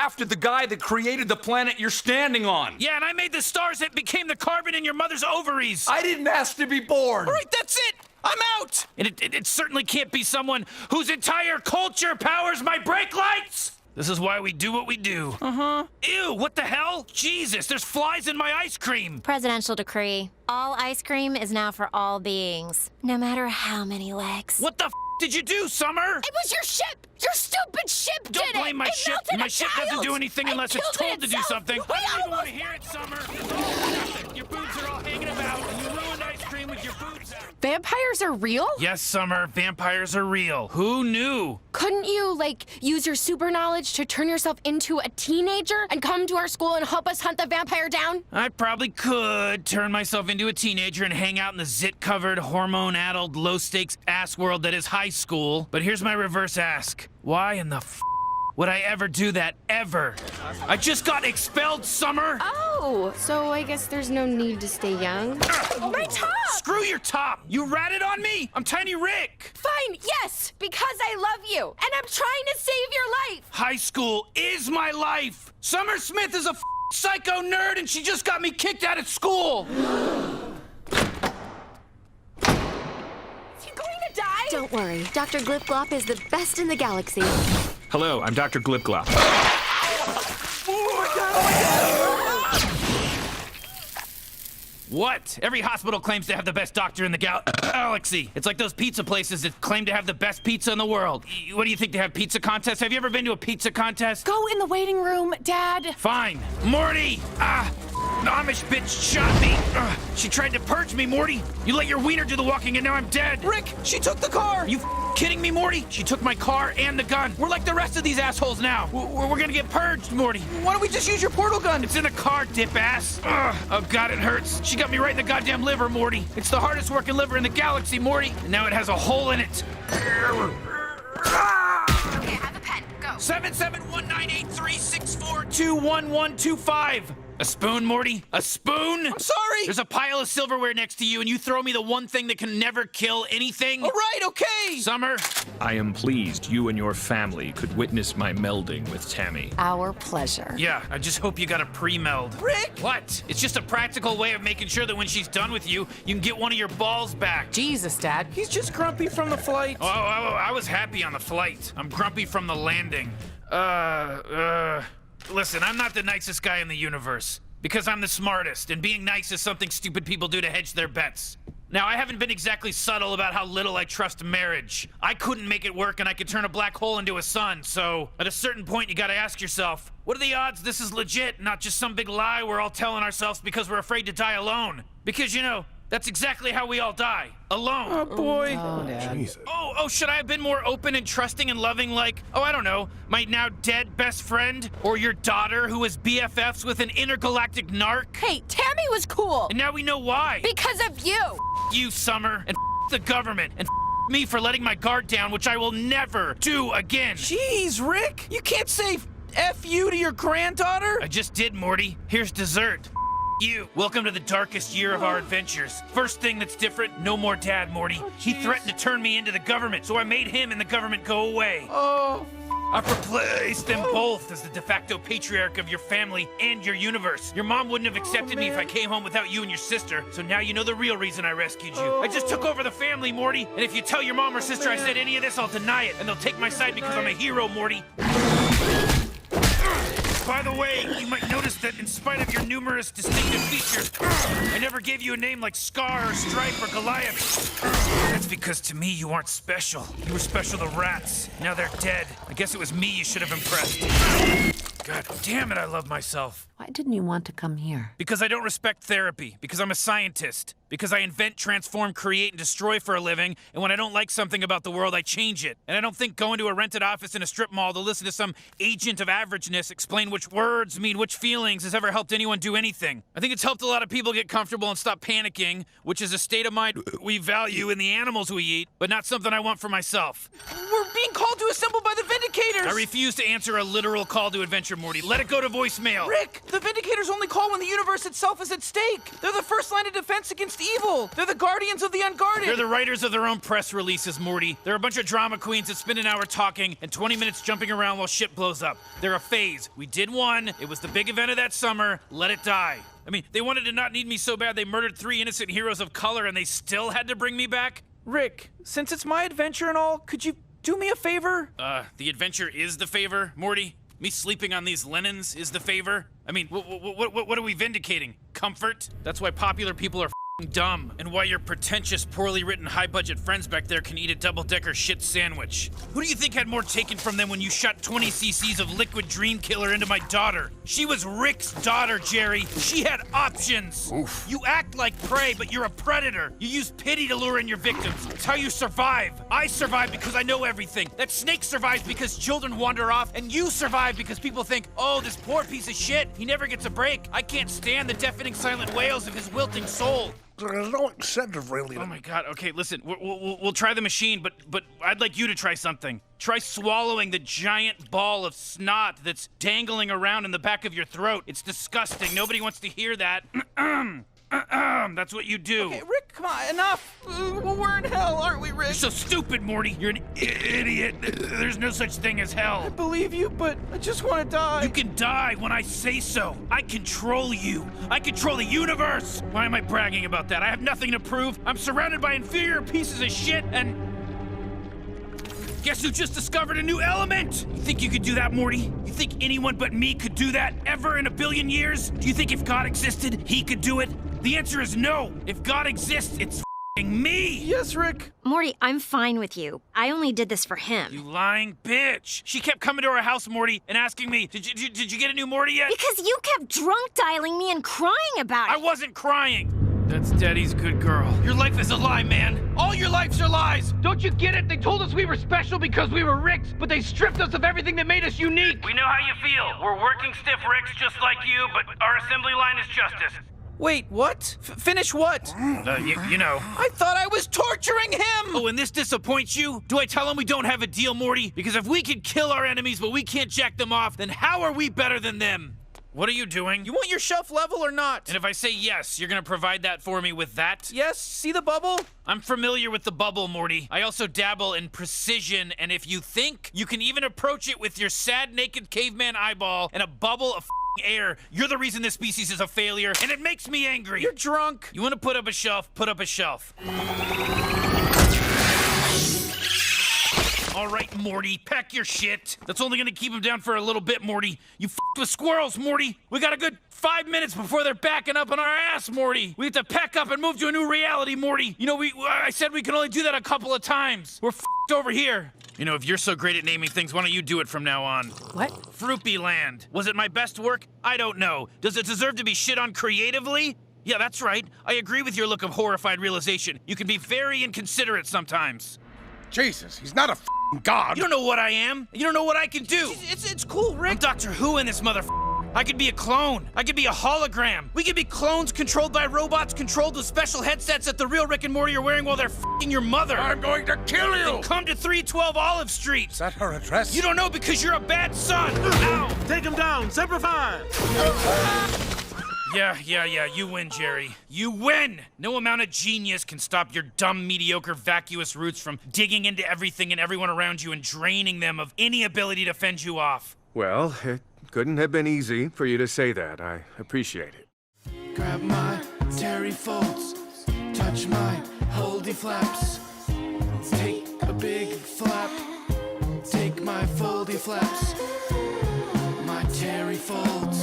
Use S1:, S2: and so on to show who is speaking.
S1: after the guy that created the planet you're standing on.
S2: Yeah, and I made the stars that became the carbon in your mother's ovaries.
S1: I didn't ask to be born.
S2: All right, that's it. I'm out. And it certainly can't be someone whose entire culture powers my brake lights. This is why we do what we do. Ew, what the hell? Jesus, there's flies in my ice cream.
S3: Presidential decree. All ice cream is now for all beings, no matter how many legs.
S2: What the f did you do, Summer?
S4: It was your ship! Your stupid ship did it!
S2: Don't blame my ship. My ship doesn't do anything unless it's told to do something. I don't even want to hear it, Summer. Your boobs are all hanging about, and you ruined ice cream with your boobs out.
S4: Vampires are real?
S2: Yes, Summer, vampires are real. Who knew?
S4: Couldn't you, like, use your super knowledge to turn yourself into a teenager and come to our school and help us hunt the vampire down?
S2: I probably could turn myself into a teenager and hang out in the zit-covered, hormone-addled, low-stakes ass world that is high school. But here's my reverse ask. Why in the f would I ever do that, ever? I just got expelled, Summer!
S4: Oh, so I guess there's no need to stay young. My top!
S2: Screw your top! You ratted on me! I'm Tiny Rick!
S4: Fine, yes, because I love you, and I'm trying to save your life!
S2: High school is my life! Summer Smith is a psycho nerd and she just got me kicked out of school!
S3: Don't worry, Dr. Glip Glop is the best in the galaxy.
S1: Hello, I'm Dr. Glip Glop.
S2: What? Every hospital claims to have the best doctor in the galaxy. It's like those pizza places that claim to have the best pizza in the world. What do you think, they have pizza contests? Have you ever been to a pizza contest?
S4: Go in the waiting room, Dad.
S2: Fine. Morty! The Amish bitch shot me. She tried to purge me, Morty. You let your wiener do the walking and now I'm dead. Rick, she took the car. Are you kidding me, Morty? She took my car and the gun. We're like the rest of these assholes now. We're gonna get purged, Morty. Why don't we just use your portal gun? It's in the car, dip ass. Oh God, it hurts. She got me right in the goddamn liver, Morty. It's the hardest working liver in the galaxy, Morty. And now it has a hole in it.
S4: Okay, have a pen. Go.
S2: 7719836421125. A spoon, Morty? A spoon? I'm sorry! There's a pile of silverware next to you and you throw me the one thing that can never kill anything? All right, okay! Summer?
S1: I am pleased you and your family could witness my melding with Tammy.
S5: Our pleasure.
S2: Yeah, I just hope you got a pre-meld. Rick! What? It's just a practical way of making sure that when she's done with you, you can get one of your balls back.
S5: Jesus, Dad.
S2: He's just grumpy from the flight. Oh, I was happy on the flight. I'm grumpy from the landing. Listen, I'm not the nicest guy in the universe. Because I'm the smartest, and being nice is something stupid people do to hedge their bets. Now, I haven't been exactly subtle about how little I trust marriage. I couldn't make it work, and I could turn a black hole into a sun, so at a certain point, you gotta ask yourself, what are the odds this is legit, not just some big lie we're all telling ourselves because we're afraid to die alone? Because, you know, that's exactly how we all die. Alone. Oh, boy.
S5: Oh, Dad.
S1: Jesus.
S2: Oh, should I have been more open and trusting and loving like, I don't know, my now dead best friend? Or your daughter who was BFFs with an intergalactic narc?
S4: Hey, Tammy was cool.
S2: And now we know why.
S4: Because of you.
S2: You, Summer, and the government, and me for letting my guard down, which I will never do again. Jeez, Rick, you can't say F you to your granddaughter? I just did, Morty. Here's dessert. You. Welcome to the darkest year of our adventures. First thing that's different, no more Dad, Morty. He threatened to turn me into the government, so I made him and the government go away. I've replaced them both as the de facto patriarch of your family and your universe. Your mom wouldn't have accepted me if I came home without you and your sister, so now you know the real reason I rescued you. I just took over the family, Morty, and if you tell your mom or sister I said any of this, I'll deny it, and they'll take my side because I'm a hero, Morty. By the way, you might notice that in spite of your numerous distinctive features, I never gave you a name like Scar or Stripe or Goliath. That's because to me you aren't special. You were special to rats. Now they're dead. I guess it was me you should have impressed. God damn it, I love myself.
S5: Why didn't you want to come here?
S2: Because I don't respect therapy. Because I'm a scientist. Because I invent, transform, create, and destroy for a living, and when I don't like something about the world, I change it. And I don't think going to a rented office in a strip mall to listen to some agent of averageness explain which words mean which feelings has ever helped anyone do anything. I think it's helped a lot of people get comfortable and stop panicking, which is a state of mind we value in the animals we eat, but not something I want for myself. We're being called to assemble by the Vindicators! I refuse to answer a literal call to adventure, Morty. Let it go to voicemail. Rick, the Vindicators only call when the universe itself is at stake. They're the first line of defense against
S6: most evil. They're the guardians of the unguarded.
S2: They're the writers of their own press releases, Morty. They're a bunch of drama queens that spend an hour talking and 20 minutes jumping around while shit blows up. They're a phase. We did one. It was the big event of that summer. Let it die. I mean, they wanted to not need me so bad they murdered 3 innocent heroes of color and they still had to bring me back?
S6: Rick, since it's my adventure and all, could you do me a favor?
S2: The adventure is the favor, Morty? Me sleeping on these linens is the favor? I mean, what are we vindicating? Comfort? That's why popular people are f***ing dumb, and why your pretentious, poorly written, high-budget friends back there can eat a double-decker shit sandwich. Who do you think had more taken from them when you shot 20 cc's of liquid dream killer into my daughter? She was Rick's daughter, Jerry. She had options. Oof. You act like prey, but you're a predator. You use pity to lure in your victims. It's how you survive. I survive because I know everything. That snake survives because children wander off, and you survive because people think, oh, this poor piece of shit, he never gets a break. I can't stand the deafening silent wails of his wilting soul.
S7: There's no incentive, really.
S2: Oh my God, okay, listen, we'll try the machine, but I'd like you to try something. Try swallowing the giant ball of snot that's dangling around in the back of your throat. It's disgusting. Nobody wants to hear that. That's what you do.
S6: Okay, Rick, come on, enough. We're in hell, aren't we, Rick?
S2: You're so stupid, Morty. You're an idiot. There's no such thing as hell.
S6: I believe you, but I just want to die.
S2: You can die when I say so. I control you. I control the universe. Why am I bragging about that? I have nothing to prove. I'm surrounded by inferior pieces of shit and... Guess who just discovered a new element? You think you could do that, Morty? You think anyone but me could do that ever in a billion years? Do you think if God existed, he could do it? The answer is no. If God exists, it's f***ing me.
S6: Yes, Rick.
S3: Morty, I'm fine with you. I only did this for him.
S2: You lying bitch. She kept coming to our house, Morty, and asking me, did you get a new Morty yet?
S3: Because you kept drunk dialing me and crying about it.
S2: I wasn't crying. That's Daddy's good girl. Your life is a lie, man. All your lives are lies. Don't you get it? They told us we were special because we were Ricks, but they stripped us of everything that made us unique. We know how you feel. We're working stiff Ricks just like you, but our assembly line is justice.
S6: Wait, what? Finish what?
S2: You know.
S6: I thought I was torturing him!
S2: Oh, and this disappoints you? Do I tell him we don't have a deal, Morty? Because if we can kill our enemies, but we can't jack them off, then how are we better than them? What are you doing?
S6: You want your shelf level or not?
S2: And if I say yes, you're gonna provide that for me with that?
S6: Yes, see the bubble?
S2: I'm familiar with the bubble, Morty. I also dabble in precision, and if you think you can even approach it with your sad, naked caveman eyeball and a bubble of air, you're the reason this species is a failure, and it makes me angry.
S6: You're drunk.
S2: You wanna put up a shelf? Put up a shelf. All right, Morty, pack your shit. That's only gonna keep him down for a little bit, Morty. You f***ed with squirrels, Morty. We got a good 5 minutes before they're backing up on our ass, Morty. We have to pack up and move to a new reality, Morty. You know, I said we can only do that a couple of times. We're f***ed over here. You know, if you're so great at naming things, why don't you do it from now on?
S5: What?
S2: Fruipy Land. Was it my best work? I don't know. Does it deserve to be shit on creatively? Yeah, that's right. I agree with your look of horrified realization. You can be very inconsiderate sometimes.
S7: Jesus, he's not a f***ing god.
S2: You don't know what I am. You don't know what I can do.
S6: It's cool, Rick.
S2: I'm Doctor Who in this motherfucker. I could be a clone. I could be a hologram. We could be clones controlled by robots controlled with special headsets that the real Rick and Morty are wearing while they're f***ing your mother.
S7: I'm going to kill you.
S2: Then come to 312 Olive Street.
S7: Is that her address?
S2: You don't know because you're a bad son. Ow.
S8: Take him down. Semper Fi.
S2: Yeah, you win, Jerry. You win! No amount of genius can stop your dumb, mediocre, vacuous roots from digging into everything and everyone around you and draining them of any ability to fend you off.
S9: Well, it couldn't have been easy for you to say that. I appreciate it.
S8: Grab my terry folds, touch my holdy flaps. Take a big flap, take my foldy flaps. My terry folds.